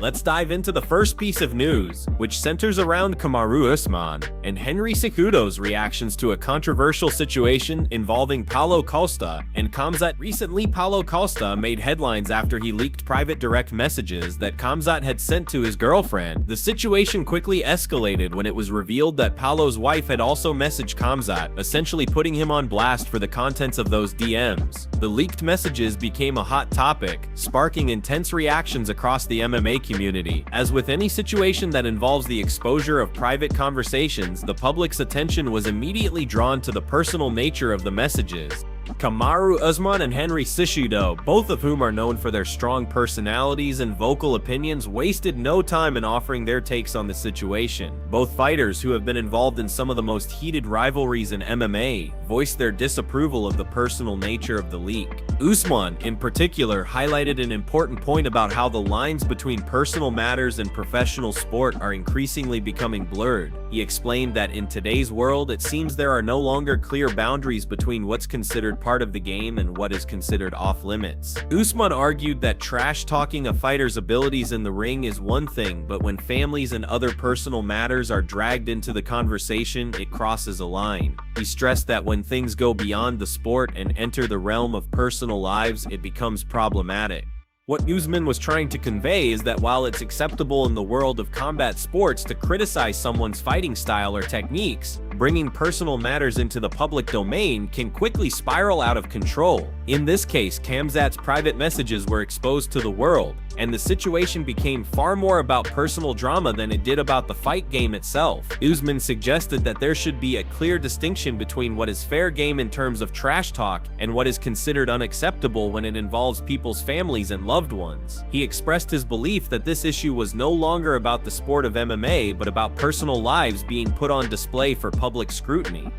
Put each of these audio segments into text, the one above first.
Let's dive into the first piece of news, which centers around Kamaru Usman and Henry Cejudo's reactions to a controversial situation involving Paulo Costa and Khamzat. Recently, Paulo Costa made headlines after he leaked private direct messages that Khamzat had sent to his girlfriend. The situation quickly escalated when it was revealed that Paulo's wife had also messaged Khamzat, essentially putting him on blast for the contents of those DMs. The leaked messages became a hot topic, sparking intense reactions across the MMA community. As with any situation that involves the exposure of private conversations, the public's attention was immediately drawn to the personal nature of the messages. Kamaru Usman and Henry Cejudo, both of whom are known for their strong personalities and vocal opinions, wasted no time in offering their takes on the situation. Both fighters, who have been involved in some of the most heated rivalries in MMA, voiced their disapproval of the personal nature of the leak. Usman, in particular, highlighted an important point about how the lines between personal matters and professional sport are increasingly becoming blurred. He explained that in today's world, it seems there are no longer clear boundaries between what's considered part of the game and what is considered off-limits. Usman argued that trash-talking a fighter's abilities in the ring is one thing, but when families and other personal matters are dragged into the conversation, it crosses a line. He stressed that when things go beyond the sport and enter the realm of personal lives, it becomes problematic. What Usman was trying to convey is that while it's acceptable in the world of combat sports to criticize someone's fighting style or techniques, bringing personal matters into the public domain can quickly spiral out of control. In this case, Khamzat's private messages were exposed to the world, and the situation became far more about personal drama than it did about the fight game itself. Usman suggested that there should be a clear distinction between what is fair game in terms of trash talk and what is considered unacceptable when it involves people's families and loved ones. He expressed his belief that this issue was no longer about the sport of MMA, but about personal lives being put on display for public scrutiny.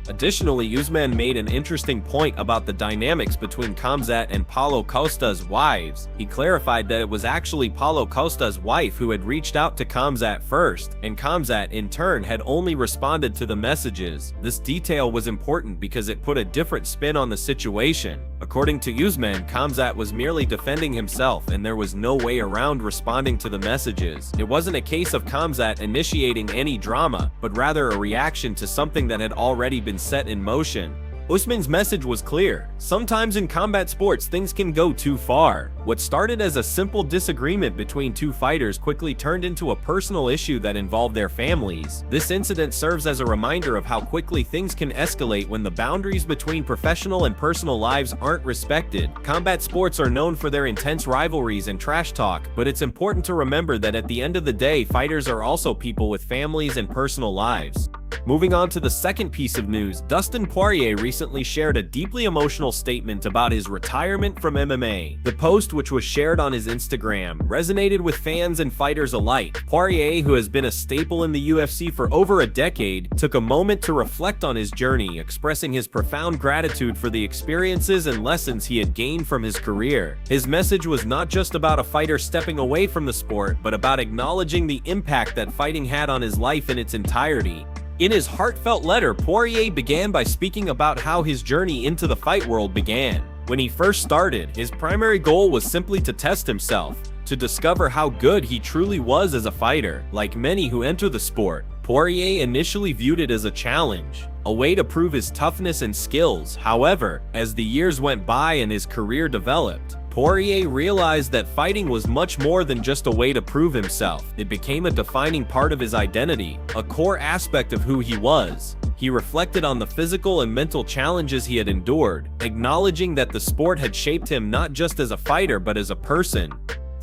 Additionally, Usman made an interesting point about the dynamics between Khamzat and Paulo Costa's wives. He clarified that it was actually Paulo Costa's wife who had reached out to Khamzat first, and Khamzat, in turn, had only responded to the messages. This detail was important because it put a different spin on the situation. According to Usman, Khamzat was merely defending himself, and there was no way around responding to the messages. It wasn't a case of Khamzat initiating any drama, but rather a reaction to something that had already been set in motion. Usman's message was clear. Sometimes in combat sports, things can go too far. What started as a simple disagreement between two fighters quickly turned into a personal issue that involved their families. This incident serves as a reminder of how quickly things can escalate when the boundaries between professional and personal lives aren't respected. Combat sports are known for their intense rivalries and trash talk, but it's important to remember that at the end of the day, fighters are also people with families and personal lives. Moving on to the second piece of news, Dustin Poirier recently shared a deeply emotional statement about his retirement from MMA. The post, which was shared on his Instagram, resonated with fans and fighters alike. Poirier, who has been a staple in the UFC for over a decade, took a moment to reflect on his journey, expressing his profound gratitude for the experiences and lessons he had gained from his career. His message was not just about a fighter stepping away from the sport, but about acknowledging the impact that fighting had on his life in its entirety. In his heartfelt letter, Poirier began by speaking about how his journey into the fight world began. When he first started, his primary goal was simply to test himself, to discover how good he truly was as a fighter. Like many who enter the sport, Poirier initially viewed it as a challenge, a way to prove his toughness and skills. However, as the years went by and his career developed, Poirier realized that fighting was much more than just a way to prove himself. It became a defining part of his identity, a core aspect of who he was. He reflected on the physical and mental challenges he had endured, acknowledging that the sport had shaped him not just as a fighter but as a person.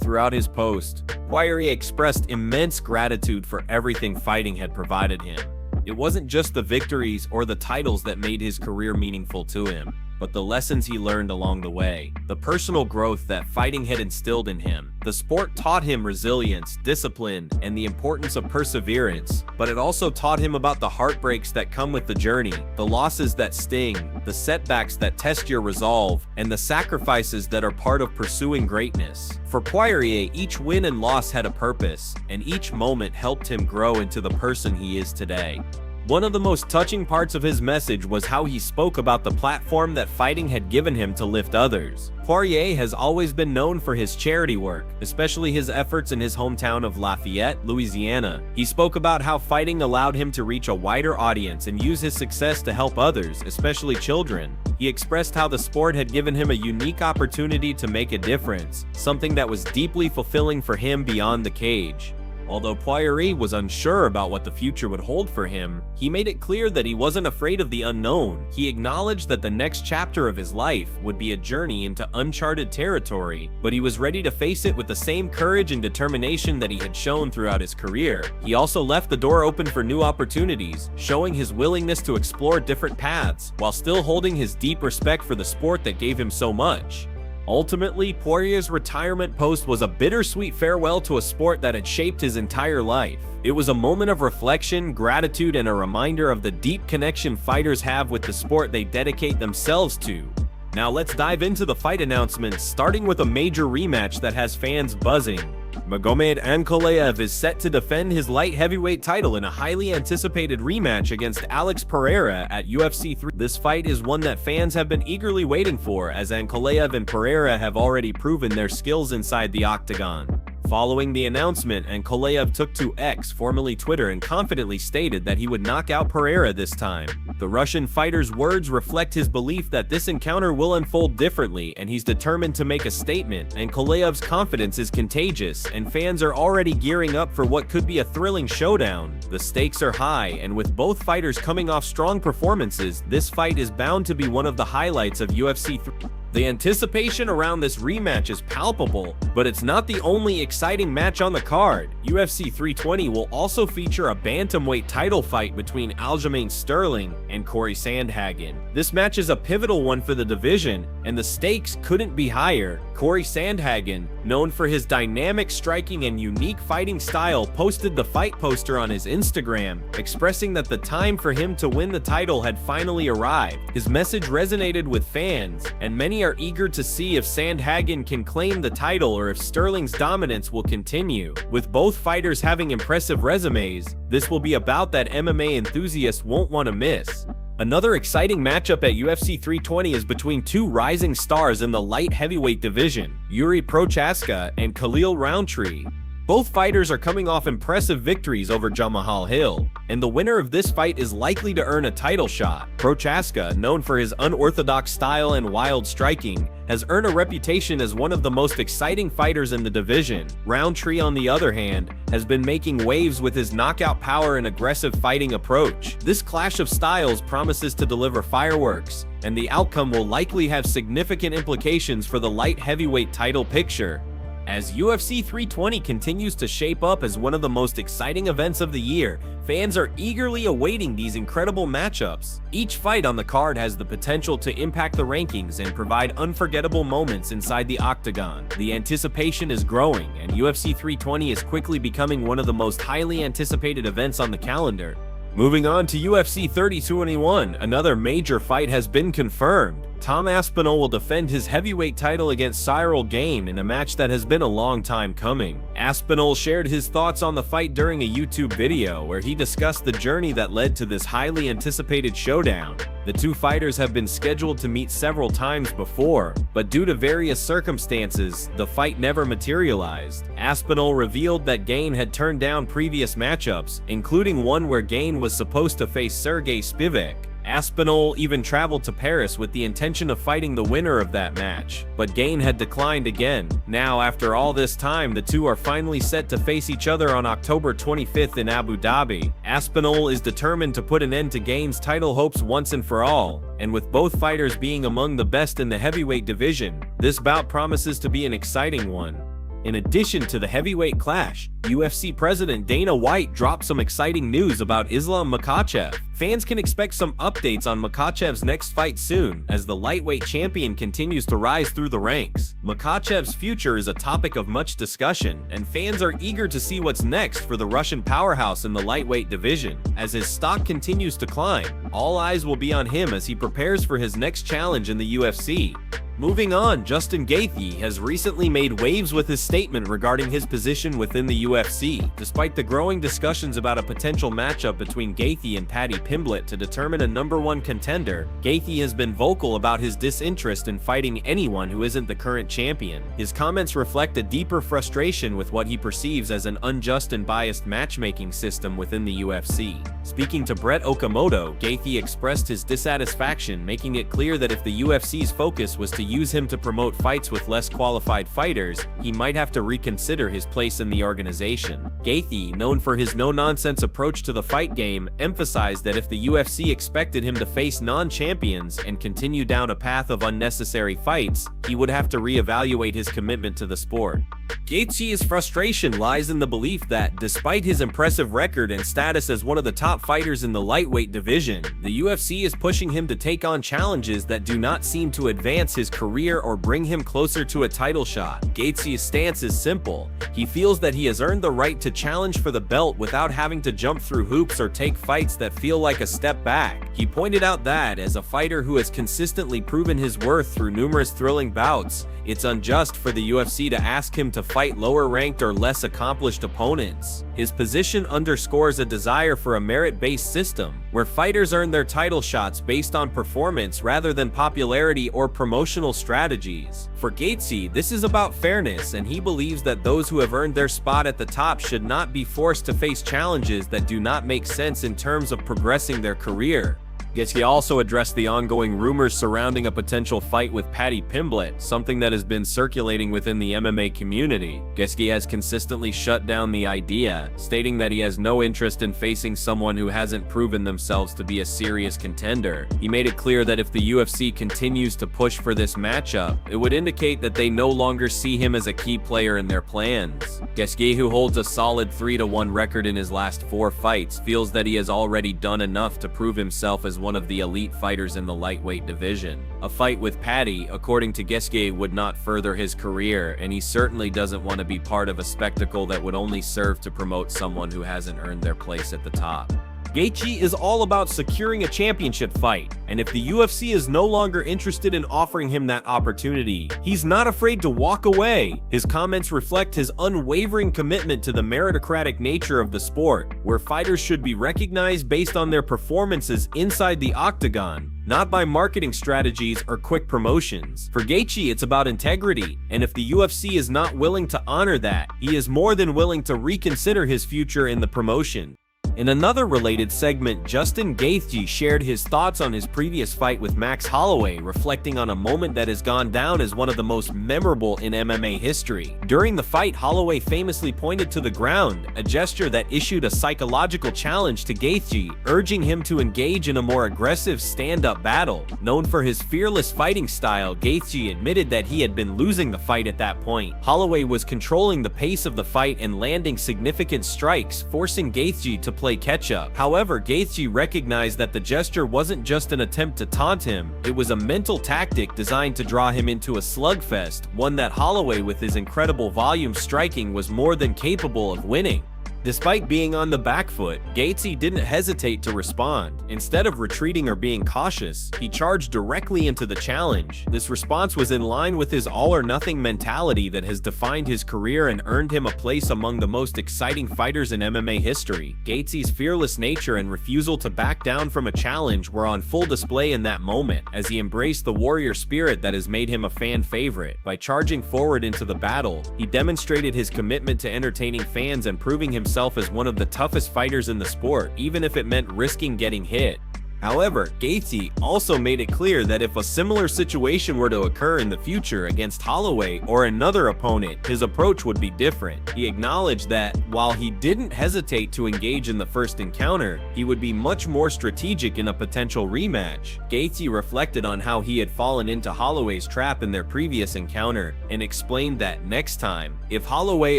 Throughout his post, Poirier expressed immense gratitude for everything fighting had provided him. It wasn't just the victories or the titles that made his career meaningful to him, but the lessons he learned along the way, the personal growth that fighting had instilled in him. The sport taught him resilience, discipline, and the importance of perseverance, but it also taught him about the heartbreaks that come with the journey, the losses that sting, the setbacks that test your resolve, and the sacrifices that are part of pursuing greatness. For Poirier, each win and loss had a purpose, and each moment helped him grow into the person he is today. One of the most touching parts of his message was how he spoke about the platform that fighting had given him to lift others. Poirier has always been known for his charity work, especially his efforts in his hometown of Lafayette, Louisiana. He spoke about how fighting allowed him to reach a wider audience and use his success to help others, especially children. He expressed how the sport had given him a unique opportunity to make a difference, something that was deeply fulfilling for him beyond the cage. Although Poirier was unsure about what the future would hold for him, he made it clear that he wasn't afraid of the unknown. He acknowledged that the next chapter of his life would be a journey into uncharted territory, but he was ready to face it with the same courage and determination that he had shown throughout his career. He also left the door open for new opportunities, showing his willingness to explore different paths, while still holding his deep respect for the sport that gave him so much. Ultimately, Poirier's retirement post was a bittersweet farewell to a sport that had shaped his entire life. It was a moment of reflection, gratitude, and a reminder of the deep connection fighters have with the sport they dedicate themselves to. Now let's dive into the fight announcements, starting with a major rematch that has fans buzzing. Magomed Ankalaev is set to defend his light heavyweight title in a highly anticipated rematch against Pereira at UFC 3. This fight is one that fans have been eagerly waiting for, as Ankalaev and Pereira have already proven their skills inside the octagon. Following the announcement, Ankalaev took to X, formerly Twitter, and confidently stated that he would knock out Pereira this time. The Russian fighter's words reflect his belief that this encounter will unfold differently, and he's determined to make a statement. Ankalaev's confidence is contagious, and fans are already gearing up for what could be a thrilling showdown. The stakes are high, and with both fighters coming off strong performances, this fight is bound to be one of the highlights of UFC 3. The anticipation around this rematch is palpable, but it's not the only exciting match on the card. UFC 320 will also feature a bantamweight title fight between Aljamain Sterling and Cory Sandhagen. This match is a pivotal one for the division, and the stakes couldn't be higher. Cory Sandhagen, known for his dynamic striking and unique fighting style, posted the fight poster on his Instagram, expressing that the time for him to win the title had finally arrived. His message resonated with fans, and many are eager to see if Sandhagen can claim the title or if Sterling's dominance will continue. With both fighters having impressive resumes, this will be a bout that MMA enthusiasts won't want to miss. Another exciting matchup at UFC 320 is between two rising stars in the light heavyweight division, Yuri Prochaska and Khalil Rountree. Both fighters are coming off impressive victories over Jamahal Hill, and the winner of this fight is likely to earn a title shot. Prochaska, known for his unorthodox style and wild striking, has earned a reputation as one of the most exciting fighters in the division. Rountree, on the other hand, has been making waves with his knockout power and aggressive fighting approach. This clash of styles promises to deliver fireworks, and the outcome will likely have significant implications for the light heavyweight title picture. As UFC 320 continues to shape up as one of the most exciting events of the year, fans are eagerly awaiting these incredible matchups. Each fight on the card has the potential to impact the rankings and provide unforgettable moments inside the octagon. The anticipation is growing, and UFC 320 is quickly becoming one of the most highly anticipated events on the calendar. Moving on to UFC 3021, another major fight has been confirmed. Tom Aspinall will defend his heavyweight title against Ciryl Gane in a match that has been a long time coming. Aspinall shared his thoughts on the fight during a YouTube video where he discussed the journey that led to this highly anticipated showdown. The two fighters have been scheduled to meet several times before, but due to various circumstances, the fight never materialized. Aspinall revealed that Gane had turned down previous matchups, including one where Gane was supposed to face Sergey Spivak. Aspinall even traveled to Paris with the intention of fighting the winner of that match, but Gane had declined again. Now, after all this time, the two are finally set to face each other on October 25th in Abu Dhabi. Aspinall is determined to put an end to Gane's title hopes once and for all, and with both fighters being among the best in the heavyweight division, this bout promises to be an exciting one. In addition to the heavyweight clash, UFC President Dana White dropped some exciting news about Islam Makhachev. Fans can expect some updates on Makhachev's next fight soon, as the lightweight champion continues to rise through the ranks. Makhachev's future is a topic of much discussion, and fans are eager to see what's next for the Russian powerhouse in the lightweight division. As his stock continues to climb, all eyes will be on him as he prepares for his next challenge in the UFC. Moving on, Justin Gaethje has recently made waves with his statement regarding his position within the UFC. Despite the growing discussions about a potential matchup between Gaethje and Paddy Pimblett to determine a #1 contender, Gaethje has been vocal about his disinterest in fighting anyone who isn't the current champion. His comments reflect a deeper frustration with what he perceives as an unjust and biased matchmaking system within the UFC. Speaking to Brett Okamoto, Gaethje expressed his dissatisfaction, making it clear that if the UFC's focus was to use him to promote fights with less qualified fighters, he might have to reconsider his place in the organization. Gaethje, known for his no-nonsense approach to the fight game, emphasized that if the UFC expected him to face non-champions and continue down a path of unnecessary fights, he would have to reevaluate his commitment to the sport. Gaethje's frustration lies in the belief that, despite his impressive record and status as one of the top fighters in the lightweight division, the UFC is pushing him to take on challenges that do not seem to advance his career or bring him closer to a title shot. Gaethje's stance is simple. He feels that he has earned the right to challenge for the belt without having to jump through hoops or take fights that feel like a step back. He pointed out that, as a fighter who has consistently proven his worth through numerous thrilling bouts, it's unjust for the UFC to ask him to fight lower-ranked or less accomplished opponents. His position underscores a desire for a merit-based system, where fighters earn their title shots based on performance rather than popularity or promotional strategies. For Gaethje, this is about fairness, and he believes that those who have earned their spot at the top should not be forced to face challenges that do not make sense in terms of progressing their career. Gaethje also addressed the ongoing rumors surrounding a potential fight with Paddy Pimblett, something that has been circulating within the MMA community. Gaethje has consistently shut down the idea, stating that he has no interest in facing someone who hasn't proven themselves to be a serious contender. He made it clear that if the UFC continues to push for this matchup, it would indicate that they no longer see him as a key player in their plans. Gaethje, who holds a solid 3-1 record in his last 4 fights, feels that he has already done enough to prove himself as one of the elite fighters in the lightweight division. A fight with Paddy, according to Gaethje, would not further his career, and he certainly doesn't want to be part of a spectacle that would only serve to promote someone who hasn't earned their place at the top. Gaethje is all about securing a championship fight, and if the UFC is no longer interested in offering him that opportunity, he's not afraid to walk away. His comments reflect his unwavering commitment to the meritocratic nature of the sport, where fighters should be recognized based on their performances inside the octagon, not by marketing strategies or quick promotions. For Gaethje, it's about integrity, and if the UFC is not willing to honor that, he is more than willing to reconsider his future in the promotion. In another related segment, Justin Gaethje shared his thoughts on his previous fight with Max Holloway, reflecting on a moment that has gone down as one of the most memorable in MMA history. During the fight, Holloway famously pointed to the ground, a gesture that issued a psychological challenge to Gaethje, urging him to engage in a more aggressive stand-up battle. Known for his fearless fighting style, Gaethje admitted that he had been losing the fight at that point. Holloway was controlling the pace of the fight and landing significant strikes, forcing Gaethje to play catch-up. However, Gaethje recognized that the gesture wasn't just an attempt to taunt him, it was a mental tactic designed to draw him into a slugfest, one that Holloway, with his incredible volume striking, was more than capable of winning. Despite being on the back foot, Gaethje didn't hesitate to respond. Instead of retreating or being cautious, he charged directly into the challenge. This response was in line with his all-or-nothing mentality that has defined his career and earned him a place among the most exciting fighters in MMA history. Gaethje's fearless nature and refusal to back down from a challenge were on full display in that moment, as he embraced the warrior spirit that has made him a fan favorite. By charging forward into the battle, he demonstrated his commitment to entertaining fans and proving himself as one of the toughest fighters in the sport, even if it meant risking getting hit. However, Gaethje also made it clear that if a similar situation were to occur in the future against Holloway or another opponent, his approach would be different. He acknowledged that, while he didn't hesitate to engage in the first encounter, he would be much more strategic in a potential rematch. Gaethje reflected on how he had fallen into Holloway's trap in their previous encounter, and explained that next time, if Holloway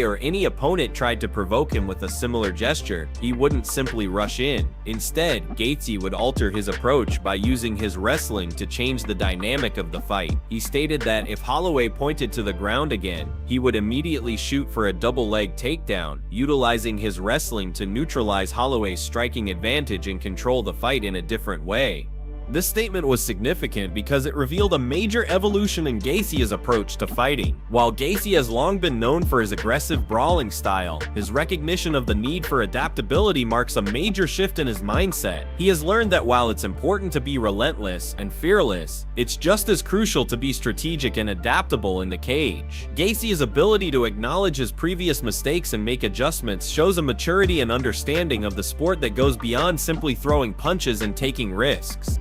or any opponent tried to provoke him with a similar gesture, he wouldn't simply rush in. Instead, Gaethje would alter his approach by using his wrestling to change the dynamic of the fight. He stated that if Holloway pointed to the ground again, he would immediately shoot for a double leg takedown, utilizing his wrestling to neutralize Holloway's striking advantage and control the fight in a different way. This statement was significant because it revealed a major evolution in Gaethje's approach to fighting. While Gaethje has long been known for his aggressive brawling style, his recognition of the need for adaptability marks a major shift in his mindset. He has learned that while it's important to be relentless and fearless, it's just as crucial to be strategic and adaptable in the cage. Gaethje's ability to acknowledge his previous mistakes and make adjustments shows a maturity and understanding of the sport that goes beyond simply throwing punches and taking risks.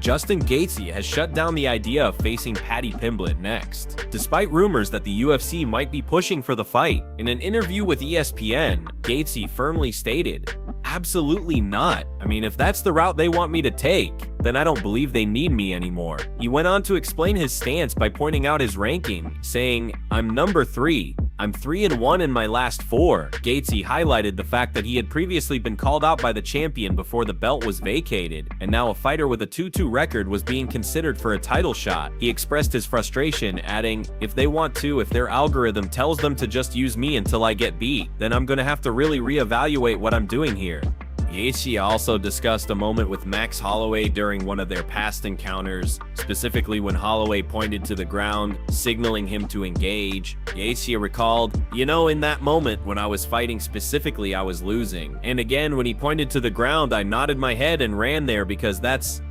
Justin Gaethje has shut down the idea of facing Paddy Pimblett next, despite rumors that the UFC might be pushing for the fight. In an interview with ESPN, Gaethje firmly stated, "Absolutely not. I mean, if that's the route they want me to take, then I don't believe they need me anymore." He went on to explain his stance by pointing out his ranking, saying, "I'm number 3. I'm 3-1 in my last 4. Gaethje highlighted the fact that he had previously been called out by the champion before the belt was vacated, and now a fighter with a 2-2 record was being considered for a title shot. He expressed his frustration, adding, "If they want to, if their algorithm tells them to just use me until I get beat, then I'm gonna have to really reevaluate what I'm doing here." Gaethje also discussed a moment with Max Holloway during one of their past encounters, specifically when Holloway pointed to the ground, signaling him to engage. Gaethje recalled, "You know, in that moment when I was fighting specifically, I was losing. And again, when he pointed to the ground, I nodded my head and ran there because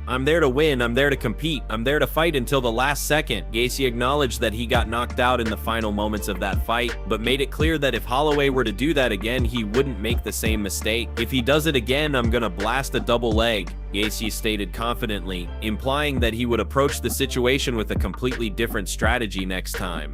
I'm there to win, I'm there to compete, I'm there to fight until the last second." Gaethje acknowledged that he got knocked out in the final moments of that fight, but made it clear that if Holloway were to do that again, he wouldn't make the same mistake. "If he does it again, I'm gonna blast a double leg," Gaethje stated confidently, implying that he would approach the situation with a completely different strategy next time.